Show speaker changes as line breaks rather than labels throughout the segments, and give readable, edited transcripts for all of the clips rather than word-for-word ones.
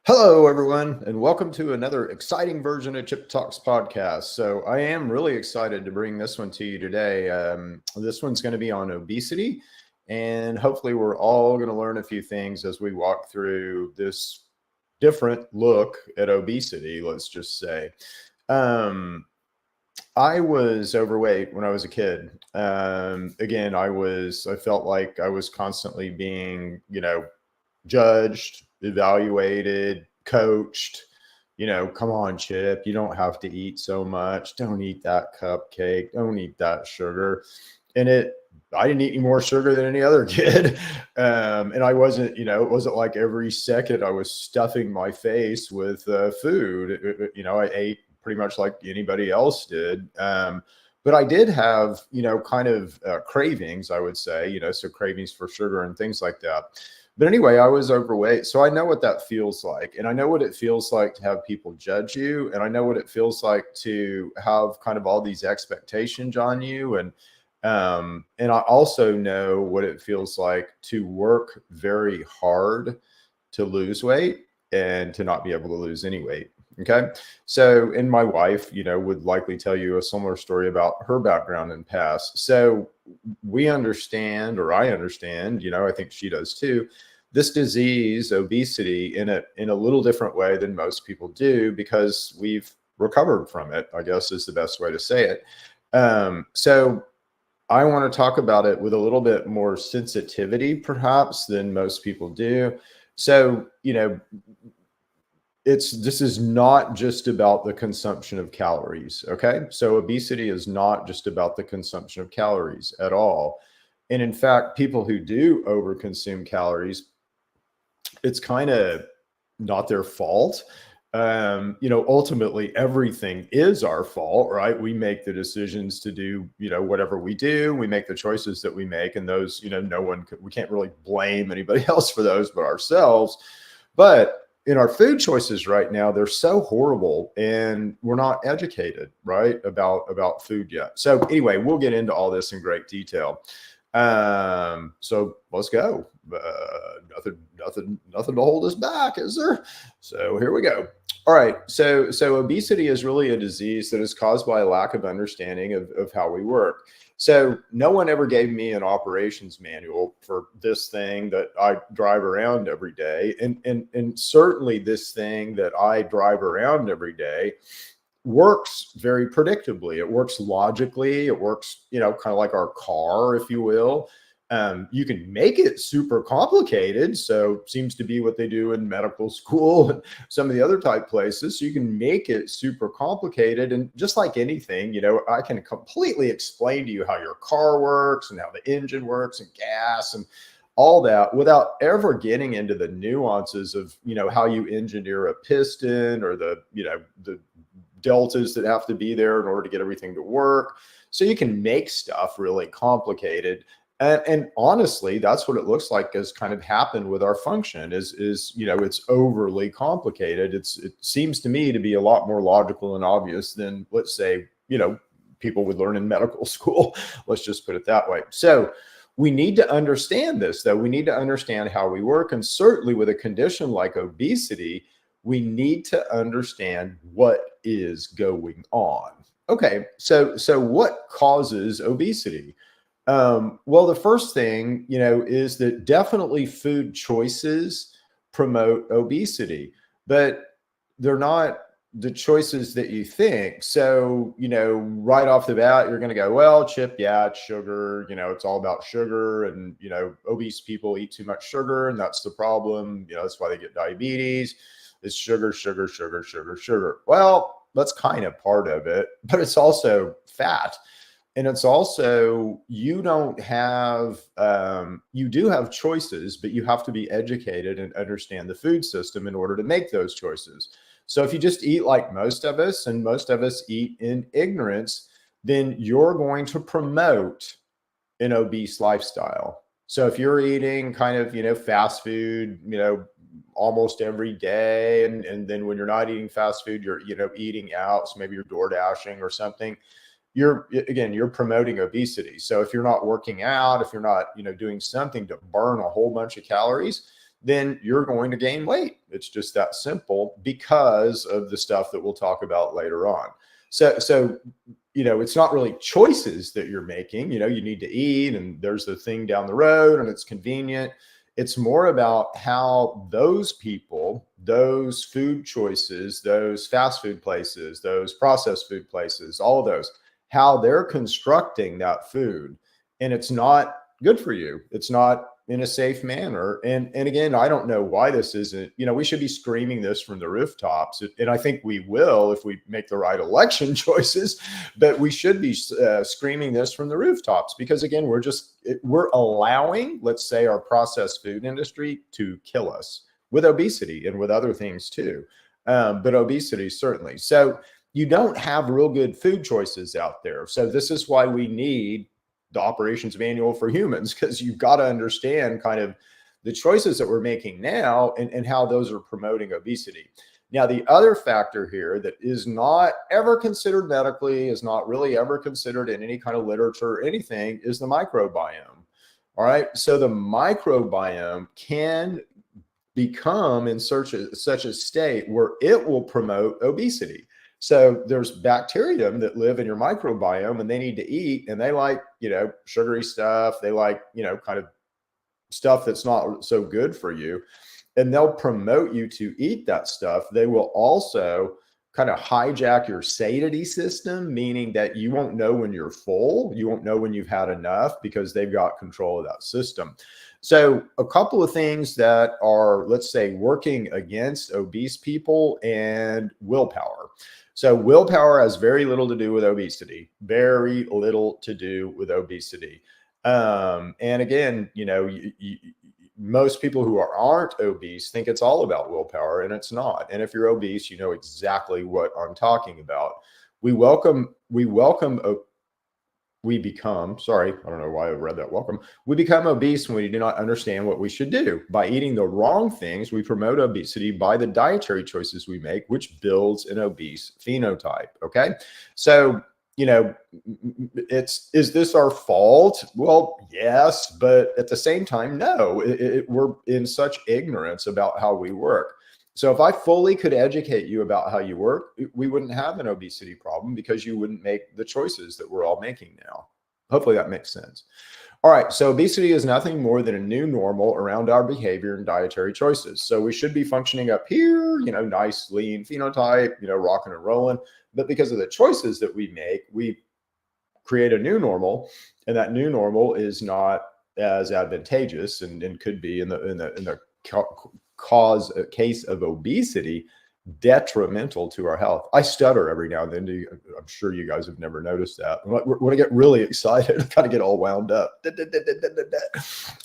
Hello, everyone, and welcome to another exciting version of Chip Talks podcast. So, I am really excited to bring this one to you today. This one's going to be on obesity, and hopefully, we're all going to learn a few things as we walk through this different look at obesity, let's just say. Um, I was overweight when I was a kid. Again, I felt like I was constantly being, judged, evaluated, coached, come on, Chip, you don't have to eat so much. Don't eat that cupcake. Don't eat that sugar. And I didn't eat any more sugar than any other kid. And I wasn't, it wasn't like every second I was stuffing my face with food. I ate pretty much like anybody else did. But I did have, kind of cravings, I would say, so cravings for sugar and things like that. But anyway, I was overweight. So I know what that feels like. And I know what it feels like to have people judge you. And I know what it feels like to have kind of all these expectations on you. And I also know what it feels like to work very hard to lose weight and to not be able to lose any weight. Okay. So, and my wife, would likely tell you a similar story about her background and past. So we understand, or I understand, I think she does too, this disease, obesity, in a little different way than most people do because we've recovered from it, I guess is the best way to say it. So I want to talk about it with a little bit more sensitivity, perhaps, than most people do. So, this is not just about the consumption of calories. Okay. So obesity is not just about the consumption of calories at all. And in fact, people who do overconsume calories, it's kind of not their fault. Ultimately everything is our fault, right? We make the decisions to do, whatever we do, we make the choices that we make, and those, we can't really blame anybody else for those but ourselves. But in our food choices right now, they're so horrible, and we're not educated, right, about food yet. So anyway, we'll get into all this in great detail. So let's go. Nothing to hold us back, is there? So here we go. All right. So obesity is really a disease that is caused by a lack of understanding of how we work. So no one ever gave me an operations manual for this thing that I drive around every day. And certainly this thing that I drive around every day works very predictably. It works logically. It works, kind of like our car, if you will. You can make it super complicated. So seems to be what they do in medical school and some of the other type places. So you can make it super complicated. And just like anything, I can completely explain to you how your car works and how the engine works and gas and all that without ever getting into the nuances of, how you engineer a piston or the deltas that have to be there in order to get everything to work. So you can make stuff really complicated. And honestly, that's what it looks like has kind of happened with our function is it's overly complicated. It seems to me to be a lot more logical and obvious than, let's say, people would learn in medical school. Let's just put it that way. So we need to understand this, though. We need to understand how we work. And certainly with a condition like obesity, we need to understand what is going on. Okay, so what causes obesity? Well, the first thing, is that definitely food choices promote obesity, but they're not the choices that you think. So, right off the bat, you're going to go, well, Chip, yeah, it's sugar, it's all about sugar. And, obese people eat too much sugar, and that's the problem. That's why they get diabetes. It's sugar, sugar, sugar, sugar, sugar. Well, that's kind of part of it, but it's also fat. And it's also, you do have choices, but you have to be educated and understand the food system in order to make those choices. So if you just eat like most of us, and most of us eat in ignorance, then you're going to promote an obese lifestyle. So if you're eating kind of, fast food, almost every day, and then when you're not eating fast food, you're, eating out. So maybe you're door dashing or something. You're promoting obesity. So if you're not working out, if you're not, doing something to burn a whole bunch of calories, then you're going to gain weight. It's just that simple because of the stuff that we'll talk about later on. So it's not really choices that you're making. You need to eat and there's the thing down the road and it's convenient. It's more about how those people, those food choices, those fast food places, those processed food places, all of those, how they're constructing that food. And it's not good for you. It's not in a safe manner. And again, I don't know why this isn't, we should be screaming this from the rooftops. And I think we will if we make the right election choices, but we should be screaming this from the rooftops because again, we're allowing, let's say, our processed food industry to kill us with obesity and with other things too. But obesity certainly. So you don't have real good food choices out there. So this is why we need the operations manual for humans, because you've got to understand kind of the choices that we're making now and how those are promoting obesity. Now, the other factor here that is not ever considered medically, is not really ever considered in any kind of literature or anything, is the microbiome. All right. So the microbiome can become in such a state where it will promote obesity. So there's bacterium that live in your microbiome and they need to eat and they like, sugary stuff. They like, kind of stuff that's not so good for you. And they'll promote you to eat that stuff. They will also kind of hijack your satiety system, meaning that you won't know when you're full. You won't know when you've had enough because they've got control of that system. So a couple of things that are, let's say, working against obese people and willpower. So willpower has very little to do with obesity, very little to do with obesity. And again, most people who aren't obese think it's all about willpower, and it's not. And if you're obese, you know exactly what I'm talking about. We become, sorry, I don't know why I read that, we become obese when we do not understand what we should do. By eating the wrong things, we promote obesity by the dietary choices we make, which builds an obese phenotype, okay? So, is this our fault? Well, yes, but at the same time, no, we're in such ignorance about how we work. So if I fully could educate you about how you work, we wouldn't have an obesity problem because you wouldn't make the choices that we're all making now. Hopefully that makes sense. All right, so obesity is nothing more than a new normal around our behavior and dietary choices. So we should be functioning up here, nice, lean phenotype, rocking and rolling. But because of the choices that we make, we create a new normal, and that new normal is not as advantageous and could be in the case of obesity detrimental to our health. I stutter every now and then. I'm sure you guys have never noticed that. When I get really excited, I kind of get all wound up.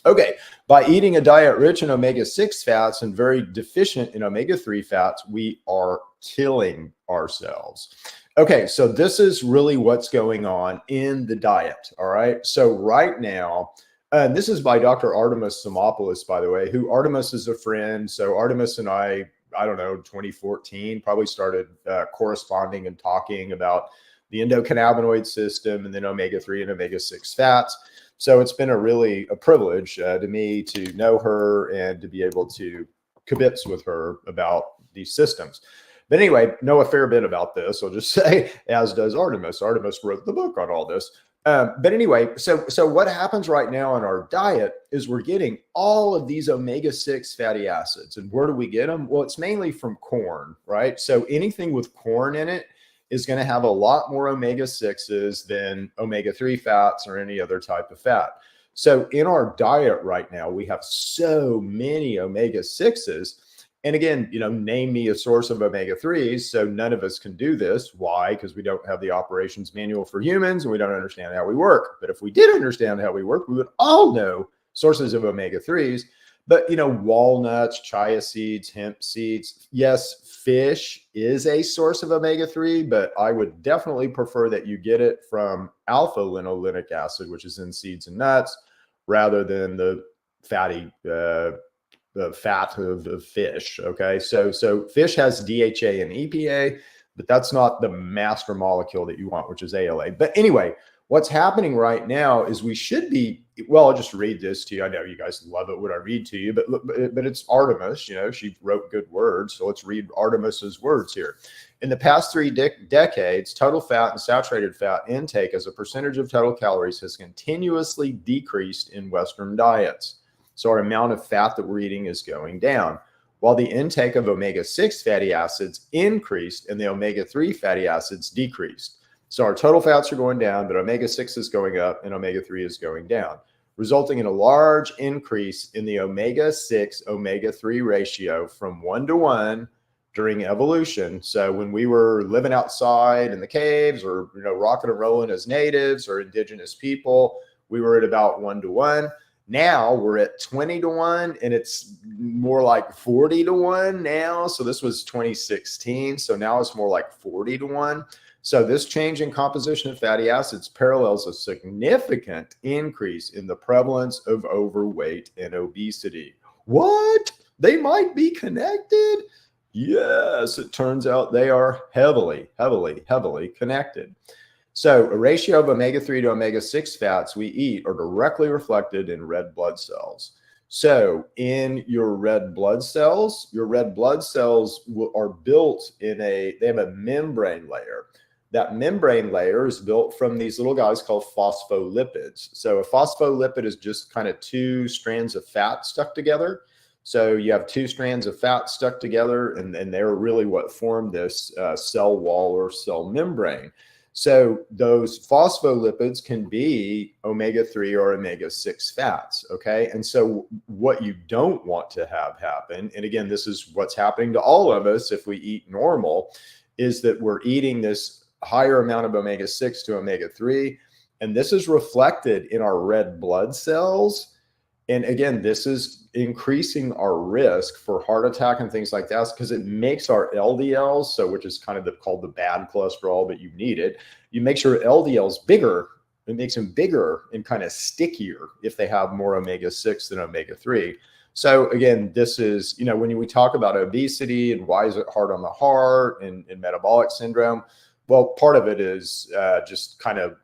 Okay, by eating a diet rich in omega-6 fats and very deficient in omega-3 fats, we are killing ourselves. Okay, so this is really what's going on in the diet. All right, so right now, and this is by Dr. Artemis Simopoulos, by the way, who Artemis is a friend. So Artemis and I don't know, 2014, probably started corresponding and talking about the endocannabinoid system and then omega-3 and omega-6 fats. So it's been a privilege to me to know her and to be able to kibitz with her about these systems. But anyway, know a fair bit about this. I'll just say, as does Artemis. Artemis wrote the book on all this. But anyway, so what happens right now in our diet is we're getting all of these omega-6 fatty acids. And where do we get them? Well, it's mainly from corn, right? So anything with corn in it is going to have a lot more omega-6s than omega-3 fats or any other type of fat. So in our diet right now, we have so many omega-6s. And again, name me a source of omega-3s. So none of us can do this. Why? Because we don't have the operations manual for humans and we don't understand how we work. But if we did understand how we work, we would all know sources of omega-3s. But, walnuts, chia seeds, hemp seeds. Yes, fish is a source of omega-3, but I would definitely prefer that you get it from alpha linolenic acid, which is in seeds and nuts, rather than the fatty the fat of fish. Okay, so fish has DHA and EPA, but that's not the master molecule that you want, which is ALA. But anyway, What's happening right now is we should be, well, I'll just read this to you. I know you guys love it when I read to you, but it's Artemis, you know, she wrote good words. So let's read Artemis's words here. In the past 3 decades, total fat and saturated fat intake as a percentage of total calories has continuously decreased in Western diets. So our amount of fat that we're eating is going down, while the intake of omega-6 fatty acids increased and the omega-3 fatty acids decreased. So our total fats are going down, but omega-6 is going up and omega-3 is going down, resulting in a large increase in the omega-6 omega-3 ratio from 1 to 1 during evolution. So when we were living outside in the caves, or rocking and rolling as natives or indigenous people, we were at about 1 to 1. Now we're at 20 to 1, and it's more like 40 to 1 now. So this was 2016. So now it's more like 40 to 1. So this change in composition of fatty acids parallels a significant increase in the prevalence of overweight and obesity. What? They might be connected? Yes, it turns out they are heavily connected. So a ratio of omega-3 to omega-6 fats we eat are directly reflected in red blood cells. So in your red blood cells are built they have a membrane layer. That membrane layer is built from these little guys called phospholipids. So a phospholipid is just kind of 2 strands of fat stuck together. So you have 2 strands of fat stuck together, and they're really what form this cell wall or cell membrane. So those phospholipids can be omega-3 or omega-6 fats, okay? And so what you don't want to have happen, and again, this is what's happening to all of us if we eat normal, is that we're eating this higher amount of omega-6 to omega-3, and this is reflected in our red blood cells. And again, this is increasing our risk for heart attack and things like that, because it makes our LDLs, so which is kind of called the bad cholesterol, but you need it. You make your LDLs bigger. It makes them bigger and kind of stickier if they have more omega-6 than omega-3. So again, this is, when we talk about obesity and why is it hard on the heart and metabolic syndrome, well, part of it is just kind of,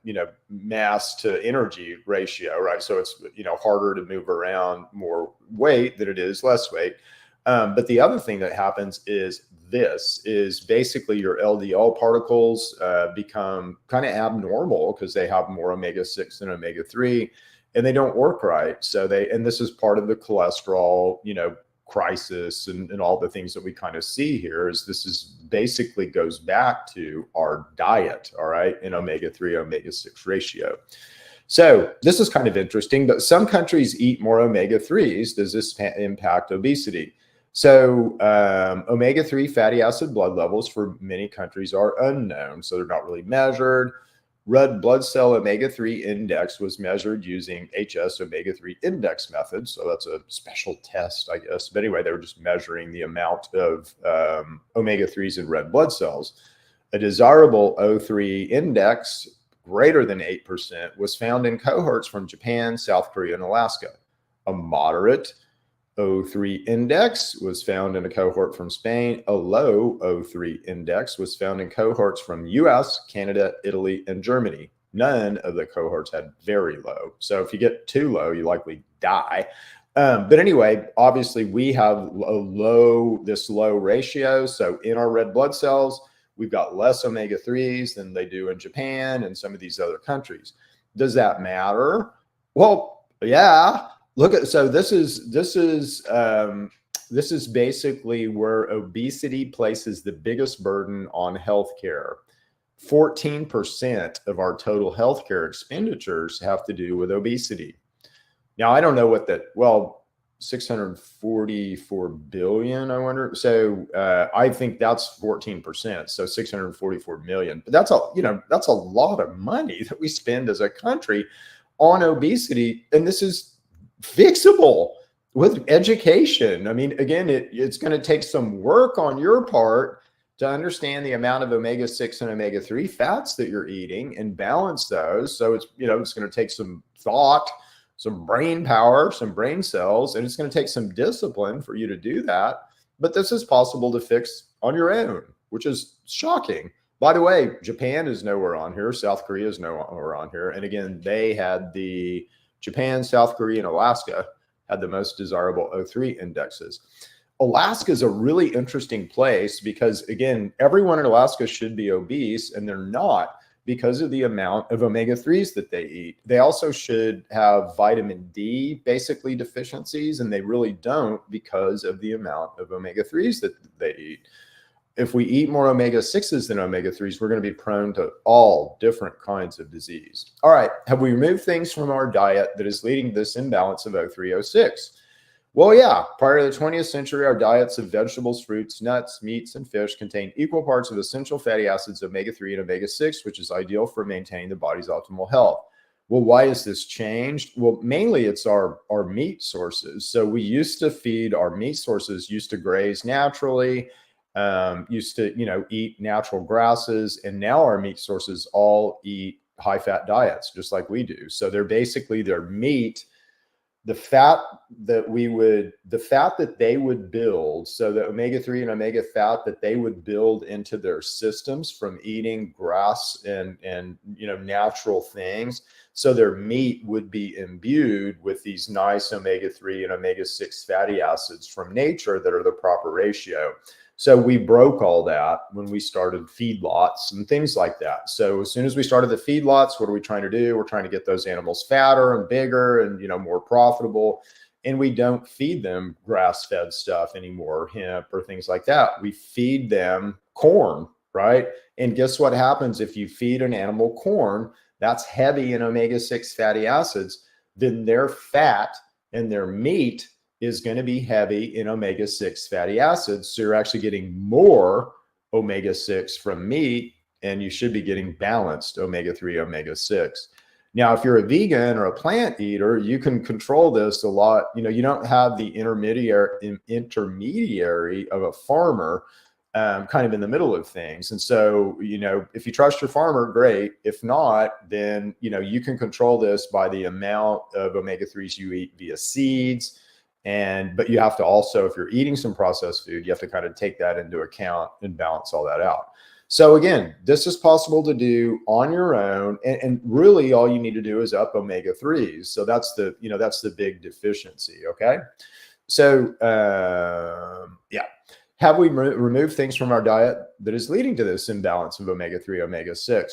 mass to energy ratio, right? So it's, harder to move around more weight than it is less weight. But the other thing that happens is basically your LDL particles become kind of abnormal because they have more omega-6 than omega-3, and they don't work right. So and this is part of the cholesterol, crisis and all the things that we kind of see here is this is basically goes back to our diet, all right, in omega-3 omega-6 ratio. So this is kind of interesting, but some countries eat more omega-3s. Does this impact obesity? So omega-3 fatty acid blood levels for many countries are unknown, so they're not really measured. Red blood cell omega-3 index was measured using HS omega-3 index method. So that's a special test, I guess. But anyway, they were just measuring the amount of omega-3s in red blood cells. A desirable O3 index greater than 8% was found in cohorts from Japan, South Korea, and Alaska. A moderate O3 index was found in a cohort from Spain. A low O3 index was found in cohorts from US, Canada, Italy, and Germany. None of the cohorts had very low. So if you get too low, you likely die. But anyway, obviously we have this low ratio. So in our red blood cells, we've got less omega-3s than they do in Japan and some of these other countries. Does that matter? Well, yeah. So this is basically where obesity places the biggest burden on healthcare. 14% of our total healthcare expenditures have to do with obesity. Now, I don't know what that, 644 billion, I wonder. So I think that's 14%. So 644 million, but that's a lot of money that we spend as a country on obesity. And this is fixable with education. I mean, again, it's going to take some work on your part to understand the amount of omega-6 and omega-3 fats that you're eating and balance those. So it's going to take some thought, some brain power, some brain cells, and it's going to take some discipline for you to do that. But this is possible to fix on your own, which is shocking. By the way, Japan is nowhere on here. South Korea is nowhere on here. And again, they had Japan, South Korea, and Alaska had the most desirable O3 indexes. Alaska is a really interesting place because, again, everyone in Alaska should be obese, and they're not because of the amount of omega-3s that they eat. They also should have vitamin D, basically deficiencies, and they really don't because of the amount of omega-3s that they eat. If we eat more omega-6s than omega-3s, we're going to be prone to all different kinds of disease. All right, have we removed things from our diet that is leading to this imbalance of O3, O6? Well, yeah, prior to the 20th century, our diets of vegetables, fruits, nuts, meats, and fish contained equal parts of essential fatty acids, omega-3 and omega-6, which is ideal for maintaining the body's optimal health. Well, why has this changed? Well, mainly it's our meat sources. So we used to feed our meat sources, used to graze naturally, used to, eat natural grasses, and now our meat sources all eat high-fat diets, just like we do. So they're basically their meat. The fat that they would build, so the omega-3 and omega fat that they would build into their systems from eating grass and natural things, so their meat would be imbued with these nice omega-3 and omega-6 fatty acids from nature that are the proper ratio. So we broke all that when we started feedlots and things like that. So as soon as we started the feedlots, what are we trying to do? We're trying to get those animals fatter and bigger and, more profitable. And we don't feed them grass-fed stuff anymore, hemp or things like that. We feed them corn, right? And guess what happens if you feed an animal corn that's heavy in omega-6 fatty acids? Then their fat and their meat is going to be heavy in omega-6 fatty acids. So you're actually getting more omega-6 from meat, and you should be getting balanced omega-3, omega-6. Now, if you're a vegan or a plant eater, you can control this a lot. You don't have the intermediary of a farmer kind of in the middle of things. And so, if you trust your farmer, great. If not, then, you can control this by the amount of omega-3s you eat via seeds. But you have to also, if you're eating some processed food, you have to kind of take that into account and balance all that out. So again, this is possible to do on your own. And really all you need to do is up omega-3s. So that's the big deficiency. Okay. So, yeah. Have we removed things from our diet that is leading to this imbalance of omega-3, omega-6?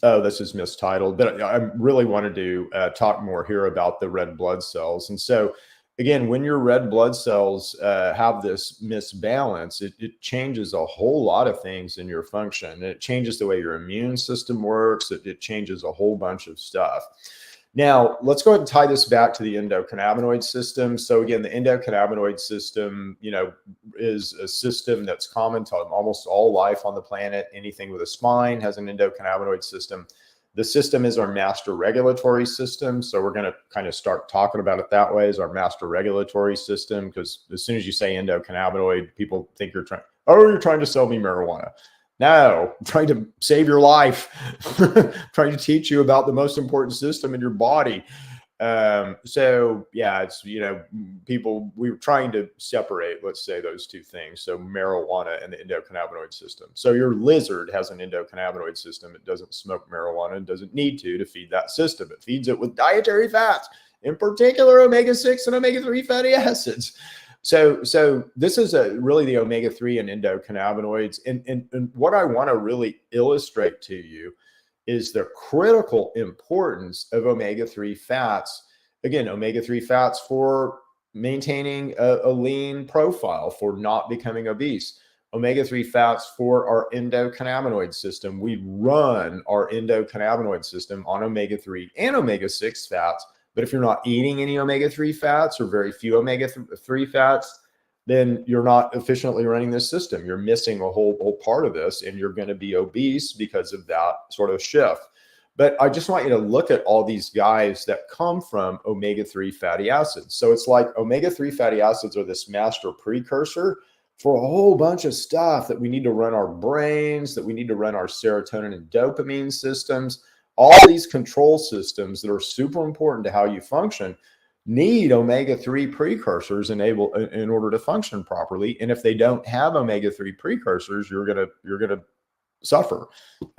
Oh, this is mistitled, but I really wanted to talk more here about the red blood cells. And so, again, when your red blood cells have this misbalance, it changes a whole lot of things in your function. It changes the way your immune system works. It changes a whole bunch of stuff. Now, let's go ahead and tie this back to the endocannabinoid system. So again, the endocannabinoid system, is a system that's common to almost all life on the planet. Anything with a spine has an endocannabinoid system. The system is our master regulatory system. So we're going to kind of start talking about it that way, as our master regulatory system, because as soon as you say endocannabinoid, people think you're trying to sell me marijuana. No, I'm trying to save your life, trying to teach you about the most important system in your body. So yeah, it's, we were trying to separate, let's say, those two things. So marijuana and the endocannabinoid system. So your lizard has an endocannabinoid system. It doesn't smoke marijuana and doesn't need to feed that system. It feeds it with dietary fats, in particular, omega-6 and omega-3 fatty acids. So this is really the omega-3 and endocannabinoids. And what I want to really illustrate to you is the critical importance of omega-3 fats. Again, omega-3 fats for maintaining a lean profile, for not becoming obese. Omega-3 fats for our endocannabinoid system. We run our endocannabinoid system on omega-3 and omega-6 fats. But if you're not eating any omega-3 fats or very few omega-3 fats, then you're not efficiently running this system. You're missing a whole part of this, and you're going to be obese because of that sort of shift. But I just want you to look at all these guys that come from omega-3 fatty acids. So it's like omega-3 fatty acids are this master precursor for a whole bunch of stuff that we need to run our brains, that we need to run our serotonin and dopamine systems. All these control systems that are super important to how you function need omega-3 precursors in order to function properly. And if they don't have omega-3 precursors, you're gonna suffer.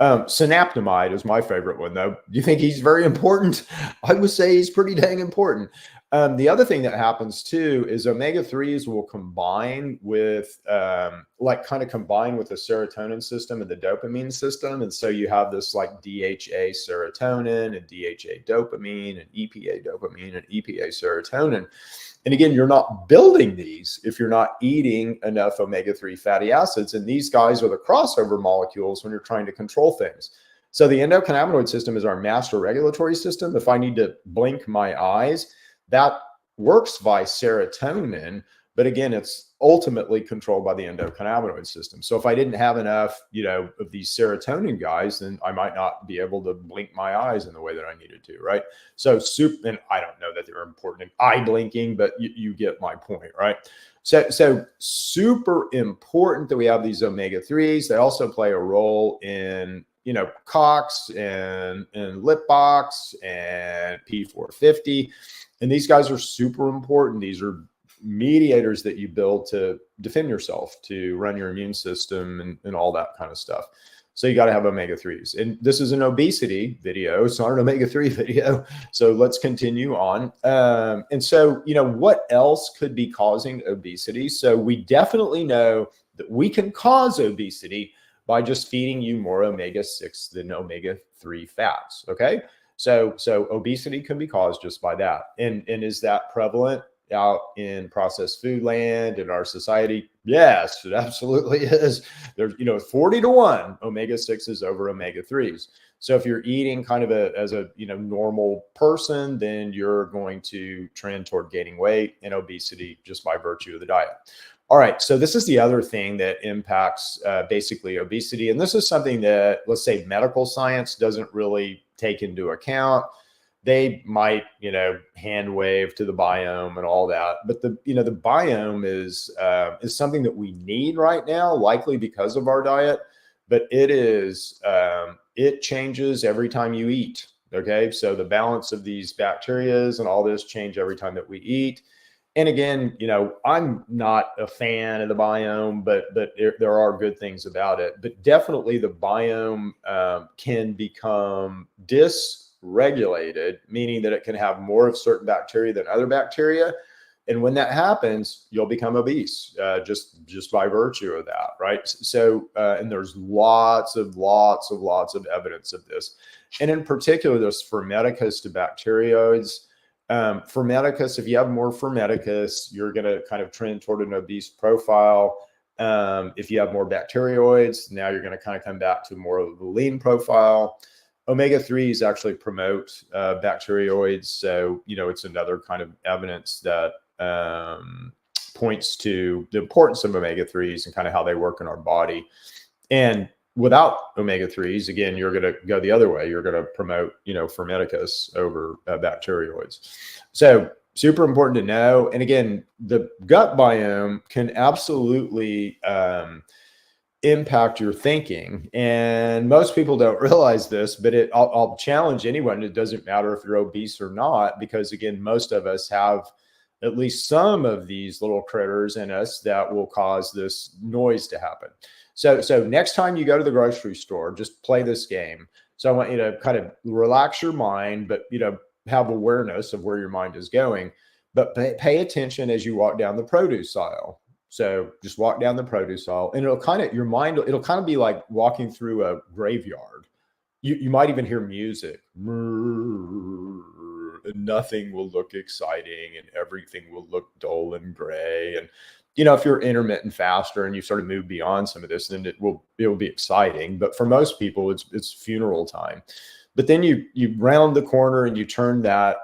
Synaptomide is my favorite one, though. Do you think he's very important? I would say he's pretty dang important. The other thing that happens too is omega-3s will combine with, combine with the serotonin system and the dopamine system. And so you have this like DHA serotonin and DHA dopamine and EPA dopamine and EPA serotonin. And again, you're not building these if you're not eating enough omega-3 fatty acids. And these guys are the crossover molecules when you're trying to control things. So the endocannabinoid system is our master regulatory system. If I need to blink my eyes, that works by serotonin. But again, it's ultimately controlled by the endocannabinoid system. So if I didn't have enough, of these serotonin guys, then I might not be able to blink my eyes in the way that I needed to, right? So and I don't know that they're important in eye blinking, but you get my point, right? So super important that we have these omega-3s. They also play a role in, COX and lip box and P450. And these guys are super important. These are mediators that you build to defend yourself, to run your immune system and all that kind of stuff. So you got to have omega-3s. And this is an obesity video. It's not an omega-3 video. So let's continue on. And so, what else could be causing obesity? So we definitely know that we can cause obesity by just feeding you more omega-6 than omega-3 fats. Okay. So obesity can be caused just by that. And is that prevalent out in processed food land in our society? Yes, it absolutely is. There's 40-1 omega-6s over omega-3s. So if you're eating kind of as a normal person, then you're going to trend toward gaining weight and obesity just by virtue of the diet. All right, so this is the other thing that impacts basically obesity. And this is something that, let's say, medical science doesn't really take into account. They might, hand wave to the biome and all that. But the biome is something that we need right now, likely because of our diet. But it changes every time you eat. Okay, so the balance of these bacterias and all this change every time that we eat. And again, I'm not a fan of the biome, but there are good things about it. But definitely the biome can become dysregulated, meaning that it can have more of certain bacteria than other bacteria. And when that happens, you'll become obese just by virtue of that, right? So, and there's lots of evidence of this. And in particular, there's Firmicutes to bacteroides. Firmicutes, if you have more Firmicutes, you're going to kind of trend toward an obese profile. If you have more bacteroids, now you're going to kind of come back to more of a lean profile. Omega-3s actually promote bacteroids. So, it's another kind of evidence that points to the importance of omega-3s and kind of how they work in our body. And without omega-3s, again, you're going to go the other way. You're going to promote, Firmicutes over bacteroids. So super important to know. And again, the gut biome can absolutely impact your thinking. And most people don't realize this, but I'll challenge anyone. It doesn't matter if you're obese or not, because again, most of us have at least some of these little critters in us that will cause this noise to happen. So next time you go to the grocery store, just play this game. So I want you to kind of relax your mind, but have awareness of where your mind is going. But pay attention as you walk down the produce aisle. So just walk down the produce aisle, and it'll kind of be like walking through a graveyard. You might even hear music. And nothing will look exciting, and everything will look dull and gray. And if you're intermittent faster and you sort of move beyond some of this, then it will be exciting. But for most people, it's funeral time. But then you round the corner and you turn that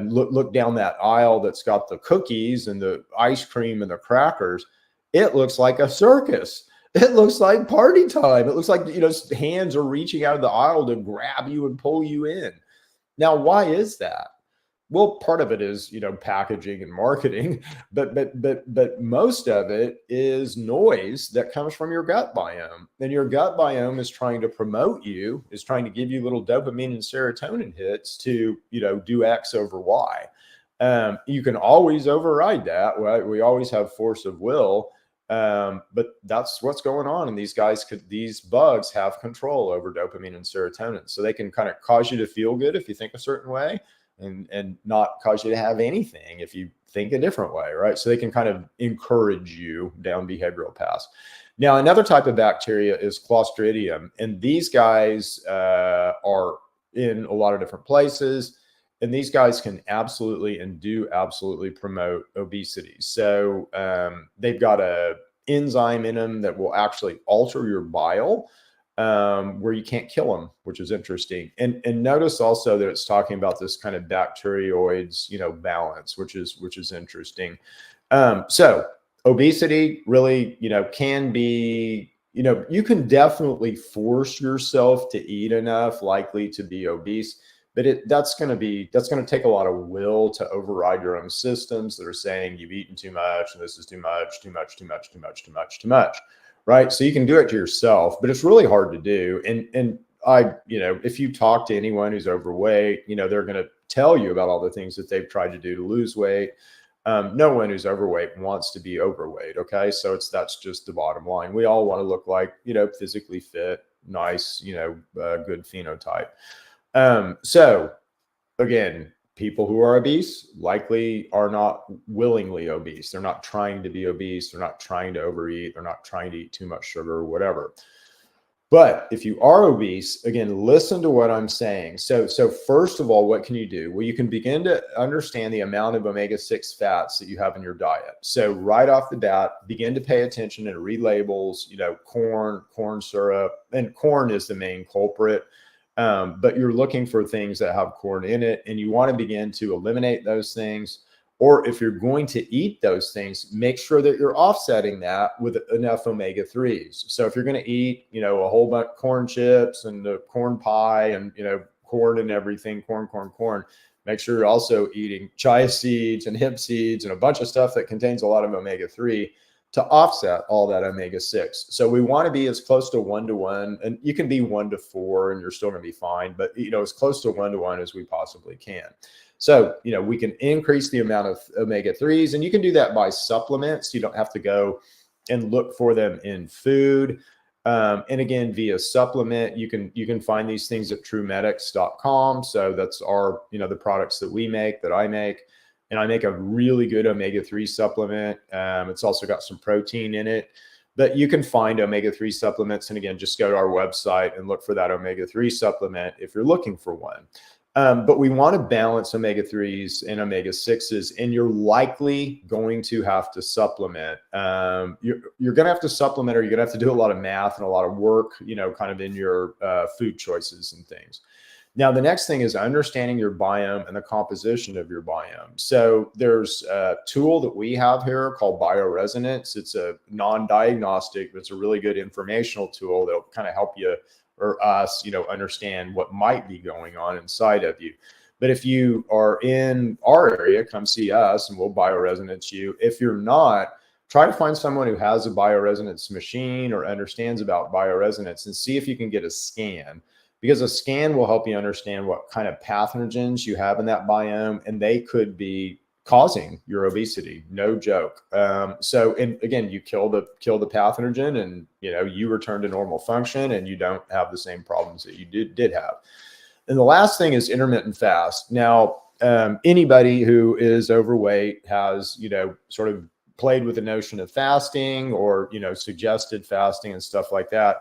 look down that aisle that's got the cookies and the ice cream and the crackers. It looks like a circus. It looks like party time. It looks like hands are reaching out of the aisle to grab you and pull you in. Now, why is that? Well, part of it is, packaging and marketing, but most of it is noise that comes from your gut biome. And your gut biome is trying to promote you, is trying to give you little dopamine and serotonin hits to, do X over Y. You can always override that, right? We always have force of will. But that's what's going on. And these bugs have control over dopamine and serotonin. So they can kind of cause you to feel good if you think a certain way, and not cause you to have anything if you think a different way, right? So they can kind of encourage you down behavioral paths. Now, another type of bacteria is Clostridium, and these guys are in a lot of different places. And these guys can absolutely and do absolutely promote obesity. So they've got a enzyme in them that will actually alter your bile, where you can't kill them, which is interesting. And notice also that it's talking about this kind of bacteroids, balance, which is interesting. So obesity really, can be, you can definitely force yourself to eat enough, likely to be obese. But that's going to take a lot of will to override your own systems that are saying you've eaten too much and this is too much, right? So you can do it to yourself, but it's really hard to do. And if you talk to anyone who's overweight, they're going to tell you about all the things that they've tried to do to lose weight. No one who's overweight wants to be overweight. Okay. So that's just the bottom line. We all want to look like, physically fit, nice, good phenotype. So again, people who are obese likely are not willingly obese. They're not trying to be obese. They're not trying to overeat. They're not trying to eat too much sugar or whatever. But if you are obese, again, listen to what I'm saying. So first of all, what can you do? Well, you can begin to understand the amount of omega-6 fats that you have in your diet. So right off the bat, begin to pay attention and read labels, corn syrup, and corn is the main culprit. But you're looking for things that have corn in it, and you want to begin to eliminate those things. Or if you're going to eat those things, make sure that you're offsetting that with enough omega-3s. So if you're going to eat, a whole bunch of corn chips and the corn pie and, corn and everything, corn, make sure you're also eating chia seeds and hemp seeds and a bunch of stuff that contains a lot of omega-3 to offset all that omega-6. So we want to be as close to 1-to-1, and you can be 1-to-4 and you're still going to be fine, but as close to 1-to-1 as we possibly can. So, we can increase the amount of omega-3s, and you can do that by supplements. You don't have to go and look for them in food. And again, via supplement, you can find these things at truemedics.com. So that's our, the products that we make, that I make. And I make a really good omega-3 supplement. It's also got some protein in it, but you can find omega-3 supplements. And again, just go to our website and look for that omega-3 supplement if you're looking for one. But we want to balance omega-3s and omega-6s, and you're likely going to have to supplement. You're going to have to supplement, or you're going to have to do a lot of math and a lot of work, kind of in your food choices and things. Now, the next thing is understanding your biome and the composition of your biome. So there's a tool that we have here called bioresonance. It's a non-diagnostic, but it's a really good informational tool that'll kind of help you or us, understand what might be going on inside of you. But if you are in our area, come see us and we'll bioresonance you. If you're not, try to find someone who has a bioresonance machine or understands about bioresonance and see if you can get a scan, because a scan will help you understand what kind of pathogens you have in that biome, and they could be causing your obesity. No joke. And again, you kill the pathogen, and you return to normal function, and you don't have the same problems that you did have. And the last thing is intermittent fast. Now, anybody who is overweight has sort of played with the notion of fasting or suggested fasting and stuff like that.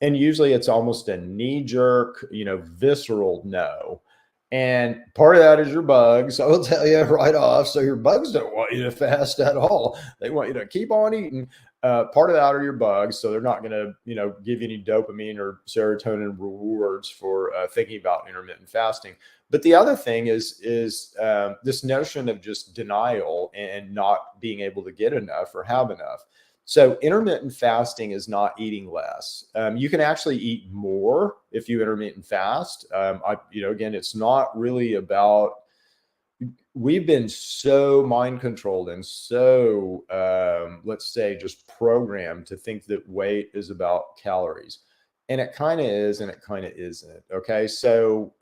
And usually it's almost a knee-jerk, visceral no. And part of that is your bugs. I will tell you right off. So your bugs don't want you to fast at all. They want you to keep on eating. Part of that are your bugs. So they're not going to, give you any dopamine or serotonin rewards for thinking about intermittent fasting. But the other thing is this notion of just denial and not being able to get enough or have enough. So intermittent fasting is not eating less. You can actually eat more if you intermittent fast. Again, it's not really about, we've been so mind controlled and so, let's say, just programmed to think that weight is about calories. And it kind of is, and it kind of isn't. Okay. So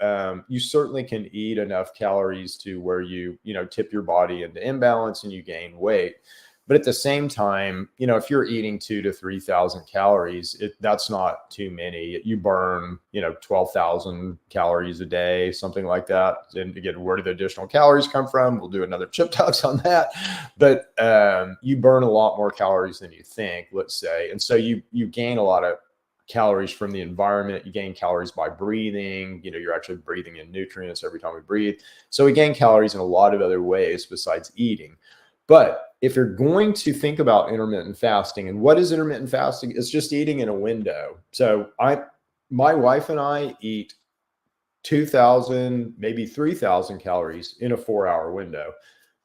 you certainly can eat enough calories to where you tip your body into imbalance and you gain weight. But at the same time, you know, if you're eating 2,000 to 3,000 calories, that's not too many. You burn, you know, 12,000 calories a day, something like that. And again, where do the additional calories come from? We'll do another chip talks on that. But you burn a lot more calories than you think, let's say. And so you gain a lot of calories from the environment. You gain calories by breathing. You know, you're actually breathing in nutrients every time we breathe. So we gain calories in a lot of other ways besides eating. But if you're going to think about intermittent fasting, and what is intermittent fasting? It's just eating in a window. So my wife and I eat 2,000, maybe 3,000 calories in a 4-hour window.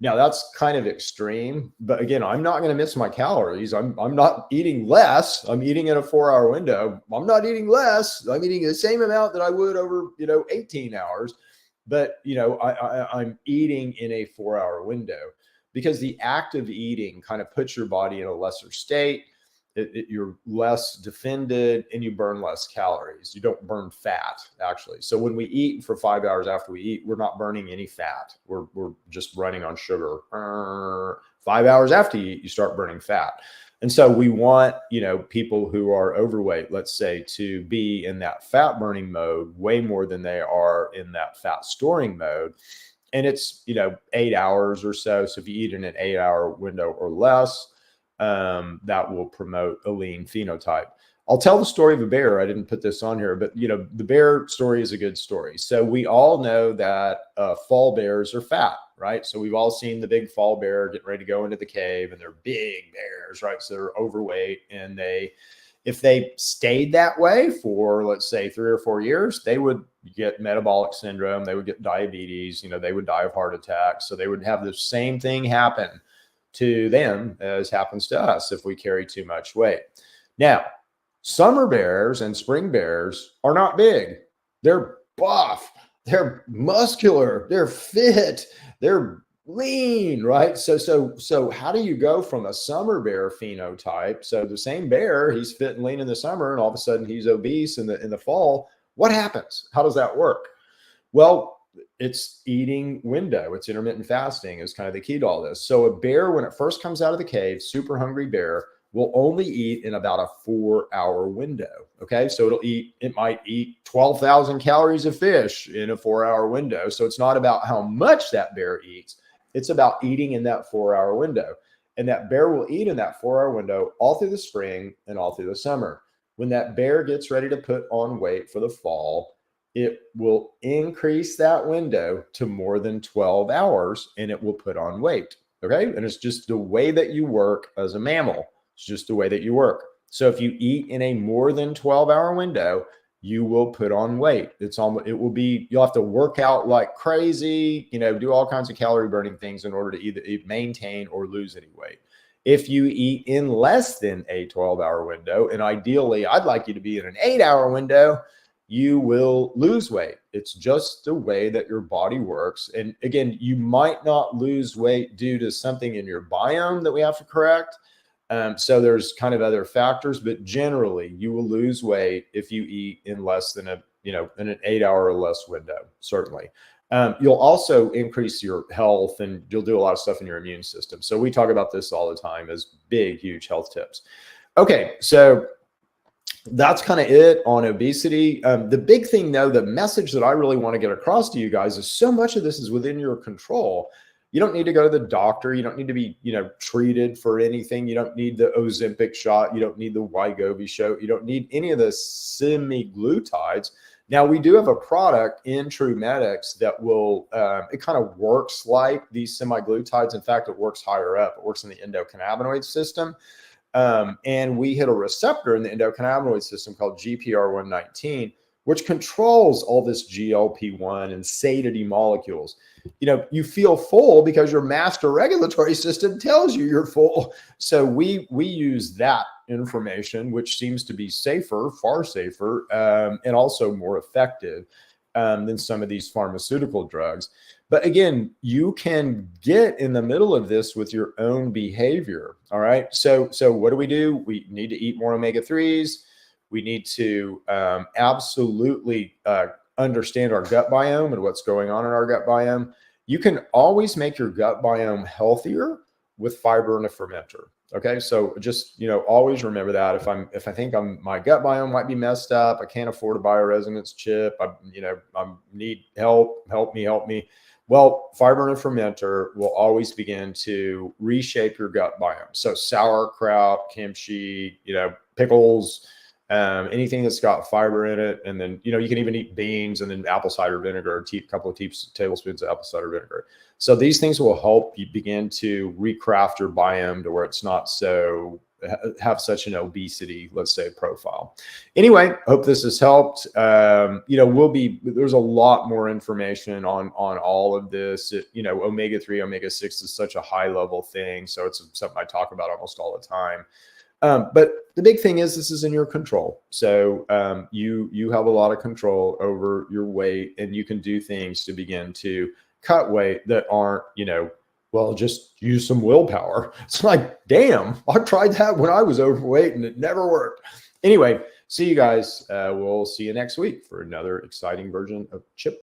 Now that's kind of extreme, but again, I'm not going to miss my calories. I'm not eating less. I'm eating in a 4-hour window. I'm not eating less. I'm eating the same amount that I would over, you know, 18 hours. But, you know, I'm eating in a 4-hour window, because the act of eating kind of puts your body in a lesser state. You're less defended and you burn less calories. You don't burn fat, actually. So when we eat for 5 hours after we eat, we're not burning any fat. We're just running on sugar. 5 hours after you eat, you start burning fat. And so we want, you know, people who are overweight, let's say, to be in that fat burning mode way more than they are in that fat storing mode. And it's, you know, 8 hours or so. So if you eat in an 8-hour window or less, that will promote a lean phenotype. I'll tell the story of a bear. I didn't put this on here, but, you know, the bear story is a good story. So we all know that fall bears are fat, right? So we've all seen the big fall bear getting ready to go into the cave, and they're big bears, right? So they're overweight, and if they stayed that way for, let's say, 3 or 4 years, they would get metabolic syndrome. They would get diabetes. You know, they would die of heart attacks. So they would have the same thing happen to them as happens to us if we carry too much weight. Now, summer bears and spring bears are not big. They're buff. They're muscular. They're fit. They're lean, right? So how do you go from a summer bear phenotype? So the same bear, he's fit and lean in the summer, and all of a sudden he's obese in the fall. What happens? How does that work? Well, it's eating window. It's intermittent fasting is kind of the key to all this. So a bear, when it first comes out of the cave, super hungry bear, will only eat in about a 4-hour window. Okay. So it might eat 12,000 calories of fish in a 4-hour window. So it's not about how much that bear eats. It's about eating in that 4-hour window. And that bear will eat in that 4-hour window all through the spring and all through the summer. When that bear gets ready to put on weight for the fall, it will increase that window to more than 12 hours and it will put on weight. Okay. And it's just the way that you work as a mammal. It's just the way that you work. So if you eat in a more than 12-hour window, you will put on weight. You'll have to work out like crazy, you know, do all kinds of calorie burning things in order to either maintain or lose any weight. If you eat in less than a 12-hour window, and ideally I'd like you to be in an 8-hour window, you will lose weight. It's just the way that your body works. And again, you might not lose weight due to something in your biome that we have to correct. So there's kind of other factors, but generally you will lose weight if you eat in less than in an 8-hour or less window, certainly. You'll also increase your health, and you'll do a lot of stuff in your immune system. So we talk about this all the time as big, huge health tips. Okay, so that's kind of it on obesity. The big thing, though, the message that I really want to get across to you guys is so much of this is within your control. You don't need to go to the doctor. You don't need to be, treated for anything. You don't need the Ozempic shot. You don't need the Wegovy shot. You don't need any of the semaglutides. Now, we do have a product in TrueMedix that will, it kind of works like these semaglutides. In fact, it works higher up. It works in the endocannabinoid system. And we hit a receptor in the endocannabinoid system called GPR119, which controls all this GLP-1 and satiety molecules. You feel full because your master regulatory system tells you you're full. So we use that information, which seems to be safer, far safer, and also more effective than some of these pharmaceutical drugs. But again, you can get in the middle of this with your own behavior. All right. So what do? We need to eat more omega-3s. We need to absolutely understand our gut biome and what's going on in our gut biome. You can always make your gut biome healthier with fiber and a fermenter. Okay, so just, always remember that if I think my gut biome might be messed up, I can't afford a bioresonance chip, I need help me. Well, fiber and a fermenter will always begin to reshape your gut biome. So sauerkraut, kimchi, pickles, anything that's got fiber in it. And then, you can even eat beans and then apple cider vinegar, a couple of tablespoons of apple cider vinegar. So these things will help you begin to recraft your biome to where it's not have such an obesity, let's say, profile. Anyway, hope this has helped. There's a lot more information on all of this. Omega-3, omega-6 is such a high level thing. So it's something I talk about almost all the time. But the big thing is this is in your control. So you have a lot of control over your weight, and you can do things to begin to cut weight that aren't, just use some willpower. It's like, damn, I tried that when I was overweight and it never worked. Anyway, see you guys. We'll see you next week for another exciting version of Chip